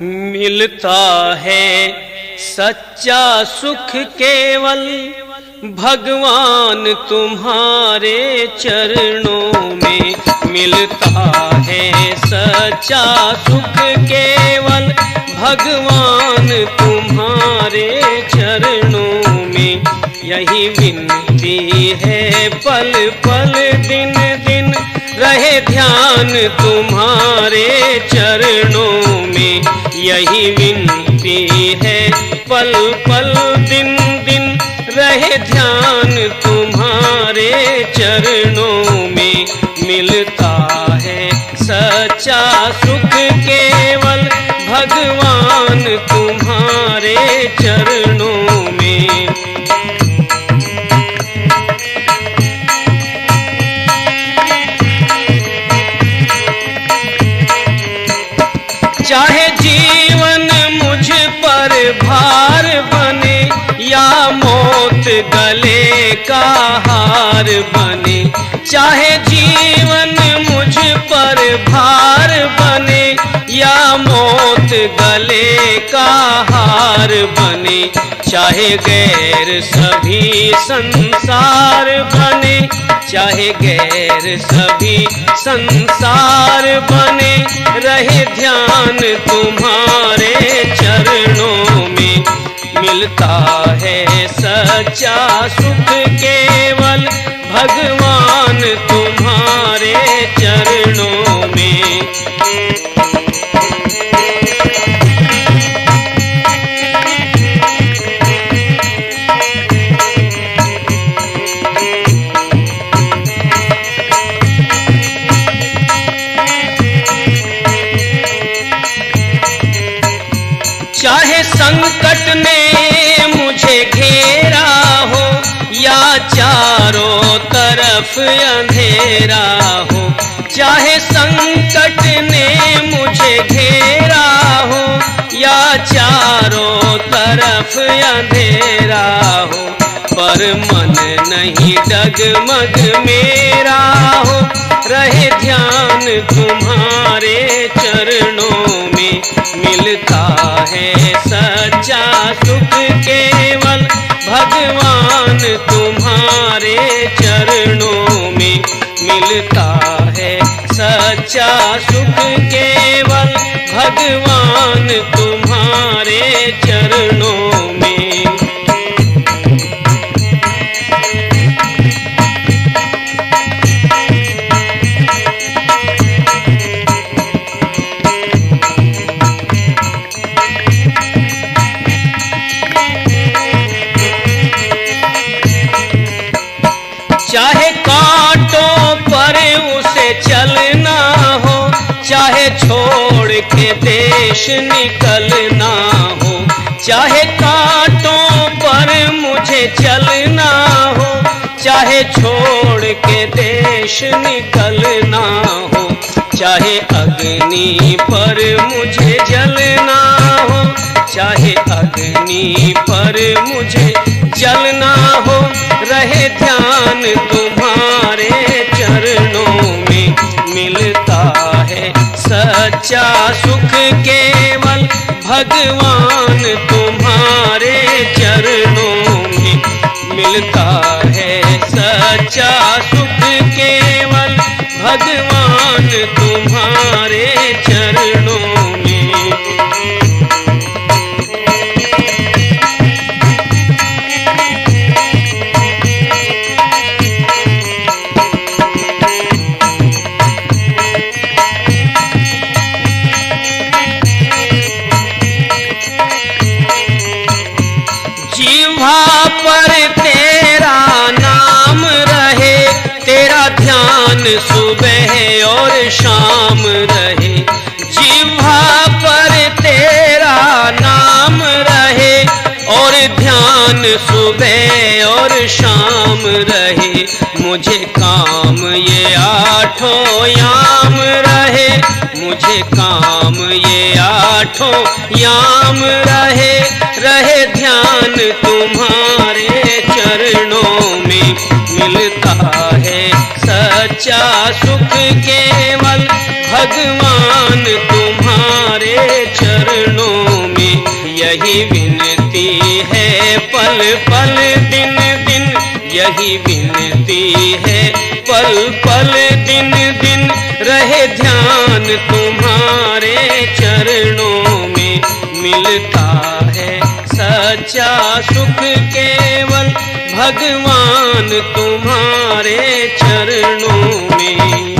मिलता है सच्चा सुख केवल भगवान तुम्हारे चरणों में। मिलता है सच्चा सुख केवल भगवान तुम्हारे चरणों में। यही विनती है पल पल दिन दिन रहे ध्यान तुम्हारे चरणों में। यही विनती है पल पल दिन दिन रहे ध्यान तुम्हारे चरणों में। मिलता है सच्चा सुख केवल भगवान तुम्हारे चरणों में। चाहे जीवन मुझ पर भार बने या मौत गले का हार बने। चाहे जीवन मुझ पर भार बने या मौत गले का हार बने। चाहे गैर सभी संसार बने, चाहे गैर सभी संसार बने, रहे ध्यान तुम्हारे चरणों में। मिलता है सच्चा सुख केवल भगवान तुम्हारे चरणों में। चाहे संकट ने मुझे घेरा हो या चारों तरफ अंधेरा हो। चाहे संकट ने मुझे घेरा हो या चारों तरफ अंधेरा हो, पर मन नहीं डगमग मेरा हो, रहे ध्यान तुम्हारे चरणों में। मिलता है सच्चा सुख केवल भगवान तुम्हारे चरणों में। मिलता है सच्चा सुख केवल भगवान तुम्हारे चरणों में। चाहे कांटों पर उसे चलना हो, चाहे छोड़ के देश निकलना हो। चाहे कांटों पर मुझे चलना हो, चाहे छोड़ के देश निकलना हो। चाहे अग्नि पर मुझे जलना हो, चाहे अग्नि पर मुझे जलना हो, रहे ध्यान तुम्हारे चरणों में। मिलता है सच्चा सुख केवल भगवान तुम्हारे चरणों में। मिलता है सच्चा सुख केवल भगवान तुम्हारे चरणों में। जिह्वा पर तेरा नाम रहे, तेरा ध्यान सुबह और शाम रहे। जिह्वा पर तेरा नाम रहे और ध्यान सुबह और शाम रहे। मुझे काम ये आठों याम रहे, मुझे काम ये आठों याम रहे, रहे ध्यान तुम्हारे चरणों में। मिलता है सच्चा सुख केवल भगवान तुम्हारे चरणों चरणों में। यही विनती है पल पल दिन दिन, यही विनती है पल पल दिन दिन, रहे ध्यान तुम्हारे चरणों में। मिलता है सच्चा सुख केवल भगवान तुम्हारे चरणों में।